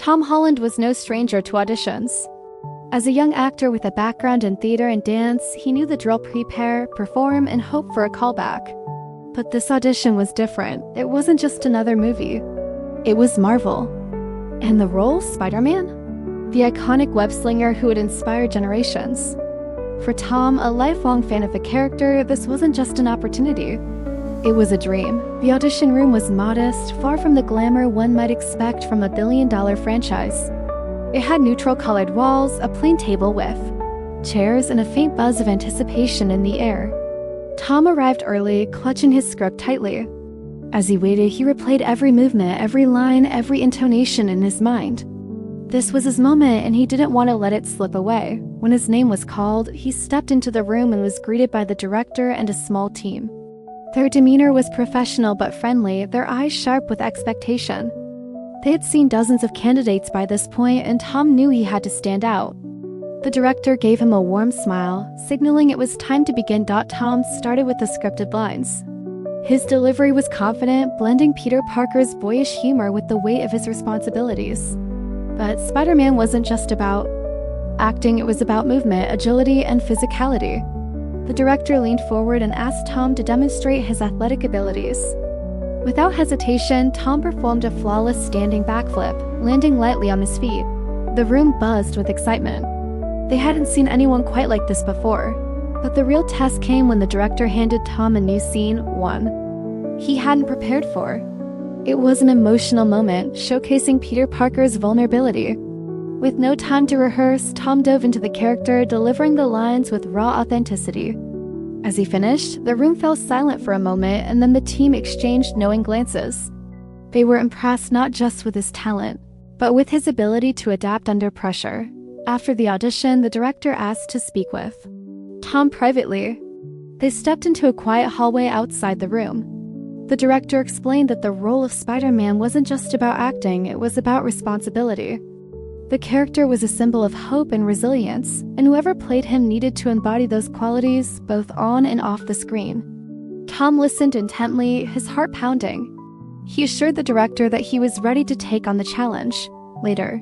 Tom Holland was no stranger to auditions. As a young actor with a background in theater and dance, he knew the drill: prepare, perform, and hope for a callback. But this audition was different. It wasn't just another movie. It was Marvel. And the role, Spider-Man? The iconic web-slinger who would inspire generations. For Tom, a lifelong fan of the character, this wasn't just an opportunity. It was a dream. The audition room was modest, far from the glamour one might expect from a billion-dollar franchise. It had neutral-colored walls, a plain table with chairs, and a faint buzz of anticipation in the air. Tom arrived early, clutching his script tightly. As he waited, he replayed every movement, every line, every intonation in his mind. This was his moment, and he didn't want to let it slip away. When his name was called, he stepped into the room and was greeted by the director and a small team. Their demeanor was professional but friendly, their eyes sharp with expectation. They had seen dozens of candidates by this point, and Tom knew he had to stand out. The director gave him a warm smile, signaling it was time to begin. Tom started with the scripted lines. His delivery was confident, blending Peter Parker's boyish humor with the weight of his responsibilities. But Spider-Man wasn't just about acting, it was about movement, agility, and physicality. The director leaned forward and asked Tom to demonstrate his athletic abilities. Without hesitation, Tom performed a flawless standing backflip, landing lightly on his feet. The room buzzed with excitement. They hadn't seen anyone quite like this before. But the real test came when the director handed Tom a new scene, one he hadn't prepared for. It was an emotional moment, showcasing Peter Parker's vulnerability. With no time to rehearse, Tom dove into the character, delivering the lines with raw authenticity. As he finished, the room fell silent for a moment, and then the team exchanged knowing glances. They were impressed not just with his talent, but with his ability to adapt under pressure. After the audition, the director asked to speak with Tom privately. They stepped into a quiet hallway outside the room. The director explained that the role of Spider-Man wasn't just about acting, it was about responsibility. The character was a symbol of hope and resilience, and whoever played him needed to embody those qualities both on and off the screen. Tom listened intently, his heart pounding. He assured the director that he was ready to take on the challenge. Later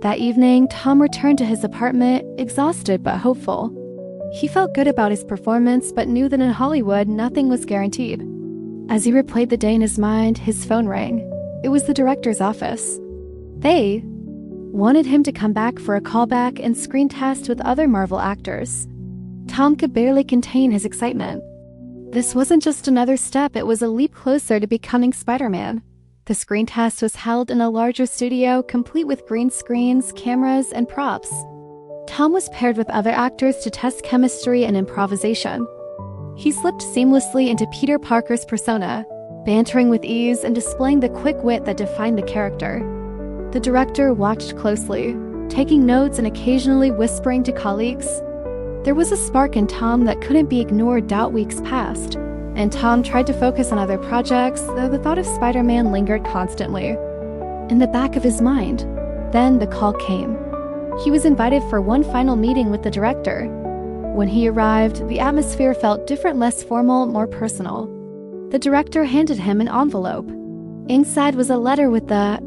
that evening, Tom returned to his apartment, exhausted but hopeful. He felt good about his performance, but knew that in Hollywood, nothing was guaranteed. As he replayed the day in his mind, his phone rang. It was the director's office. They wanted him to come back for a callback and screen test with other Marvel actors. Tom could barely contain his excitement. This wasn't just another step, it was a leap closer to becoming Spider-Man. The screen test was held in a larger studio, complete with green screens, cameras, and props. Tom was paired with other actors to test chemistry and improvisation. He slipped seamlessly into Peter Parker's persona, bantering with ease and displaying the quick wit that defined the character. The director watched closely, taking notes and occasionally whispering to colleagues. There was a spark in Tom that couldn't be ignored. Weeks passed, and Tom tried to focus on other projects, though the thought of Spider-Man lingered constantly in the back of his mind. Then the call came. He was invited for one final meeting with the director. When he arrived, the atmosphere felt different, less formal, more personal. The director handed him an envelope. Inside was a letter with the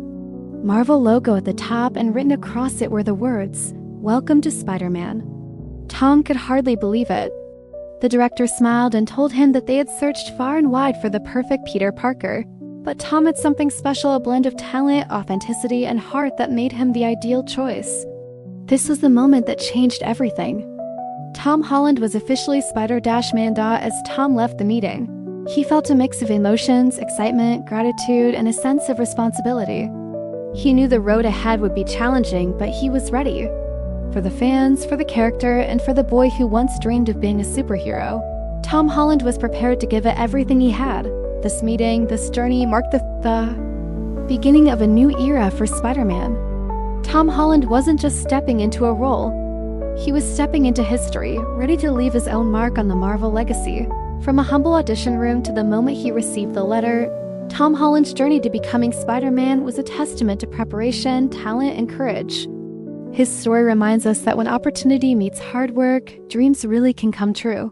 Marvel logo at the top, and written across it were the words, "Welcome to Spider-Man." Tom could hardly believe it. The director smiled and told him that they had searched far and wide for the perfect Peter Parker. But Tom had something special, a blend of talent, authenticity, and heart that made him the ideal choice. This was the moment that changed everything. Tom Holland was officially Spider-Man. As Tom left the meeting, he felt a mix of emotions, excitement, gratitude, and a sense of responsibility. He knew the road ahead would be challenging, but he was ready. For the fans, for the character, and for the boy who once dreamed of being a superhero, Tom Holland was prepared to give it everything he had. This meeting, this journey marked the beginning of a new era for Spider-Man. Tom Holland wasn't just stepping into a role. He was stepping into history, ready to leave his own mark on the Marvel legacy. From a humble audition room to the moment he received the letter, Tom Holland's journey to becoming Spider-Man was a testament to preparation, talent, and courage. His story reminds us that when opportunity meets hard work, dreams really can come true.